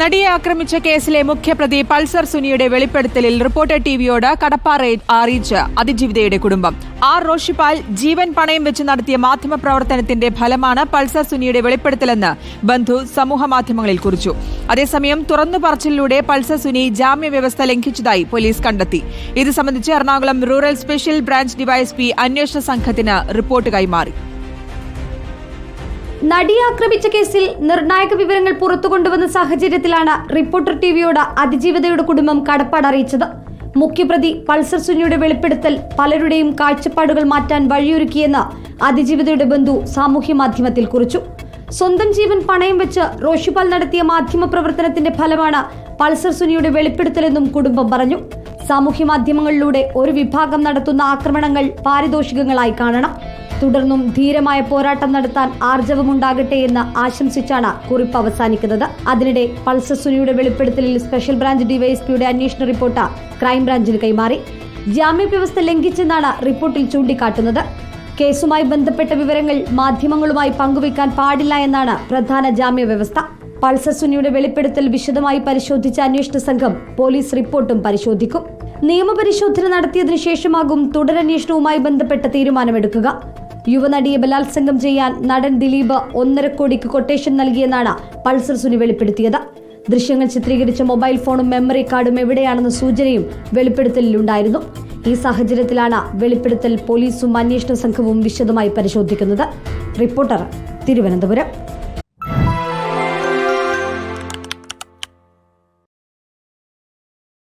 നടിയെ ആക്രമിച്ച കേസിലെ മുഖ്യപ്രതി പൾസർ സുനിയുടെ വെളിപ്പെടുത്തലിൽ റിപ്പോർട്ടർ ടിവിയോട് കടപ്പാറ അറിയിച്ച് അതിജീവിതയുടെ കുടുംബം. ആർ റോഷിപാൽ ജീവൻ പണയം വെച്ച് നടത്തിയ മാധ്യമപ്രവർത്തനത്തിന്റെ ഫലമാണ് പൾസർ സുനിയുടെ വെളിപ്പെടുത്തലെന്ന് ബന്ധു സമൂഹമാധ്യമങ്ങളിൽ കുറിച്ചു. അതേസമയം തുറന്നു പറച്ചിലൂടെ പൾസർ സുനി ജാമ്യവ്യവസ്ഥ ലംഘിച്ചതായി പോലീസ് കണ്ടെത്തി. ഇത് സംബന്ധിച്ച് Ernakulam rural special branch DYSP അന്വേഷണ സംഘത്തിന് റിപ്പോർട്ട് കൈമാറി. നടിയെ ആക്രമിച്ച കേസിൽ നിർണായക വിവരങ്ങൾ പുറത്തുകൊണ്ടുവന്ന സാഹചര്യത്തിലാണ് റിപ്പോർട്ടർ ടിവിയോട് അതിജീവിതയുടെ കുടുംബം കടപ്പാട് അറിയിച്ചത്. മുഖ്യപ്രതി പൾസർ സുനിയുടെ വെളിപ്പെടുത്തൽ പലരുടെയും കാഴ്ചപ്പാടുകൾ മാറ്റാൻ വഴിയൊരുക്കിയെന്ന് അതിജീവിതയുടെ ബന്ധു സാമൂഹ്യ മാധ്യമത്തിൽ കുറിച്ചു. സ്വന്തം ജീവൻ പണയം വെച്ച് റോഷിപാൽ നടത്തിയ മാധ്യമ പ്രവർത്തനത്തിന്റെ ഫലമാണ് പൾസർ സുനിയുടെ വെളിപ്പെടുത്തലെന്നും കുടുംബം പറഞ്ഞു. സാമൂഹ്യ മാധ്യമങ്ങളിലൂടെ ഒരു വിഭാഗം നടത്തുന്ന ആക്രമണങ്ങൾ പാരിതോഷികങ്ങളായി കാണണം. തുടർന്നും ധീരമായ പോരാട്ടം നടത്താൻ ആർജവമുണ്ടാകട്ടെ എന്ന് ആശംസിച്ചാണ് കുറിപ്പ് അവസാനിക്കുന്നത്. അതിനിടെ പൾസർ സുനിയുടെ വെളിപ്പെടുത്തലിൽ സ്പെഷ്യൽ ബ്രാഞ്ച് ഡിവൈഎസ്പിയുടെ അന്വേഷണ റിപ്പോർട്ട് ക്രൈംബ്രാഞ്ചിന് കൈമാറി. ജാമ്യവ്യവസ്ഥ ലംഘിച്ചെന്നാണ് റിപ്പോർട്ടിൽ ചൂണ്ടിക്കാട്ടുന്നത്. കേസുമായി ബന്ധപ്പെട്ട വിവരങ്ങൾ മാധ്യമങ്ങളുമായി പങ്കുവയ്ക്കാൻ പാടില്ല എന്നാണ് പ്രധാന ജാമ്യവ്യവസ്ഥ. പൾസർ സുനിയുടെ വെളിപ്പെടുത്തൽ വിശദമായി പരിശോധിച്ച അന്വേഷണ സംഘം പോലീസ് റിപ്പോർട്ടും പരിശോധിക്കും. നിയമപരിശോധന നടത്തിയതിനു ശേഷമാകും തുടരന്വേഷണവുമായി ബന്ധപ്പെട്ട തീരുമാനമെടുക്കുക. യുവനടിയെ ബലാത്സംഗം ചെയ്യാൻ നടൻ ദിലീപ് 1.5 കോടിക്ക് കൊട്ടേഷൻ നൽകിയെന്നാണ് പൾസർ സുനി വെളിപ്പെടുത്തിയത്. ദൃശ്യങ്ങൾ ചിത്രീകരിച്ച മൊബൈൽ ഫോണും മെമ്മറി കാർഡും എവിടെയാണെന്ന സൂചനയും വെളിപ്പെടുത്തലിലുണ്ടായിരുന്നു. ഈ സാഹചര്യത്തിലാണ് വെളിപ്പെടുത്തൽ പോലീസും അന്വേഷണ സംഘവും വിശദമായി പരിശോധിക്കുന്നത്. റിപ്പോർട്ടർ, തിരുവനന്തപുരം.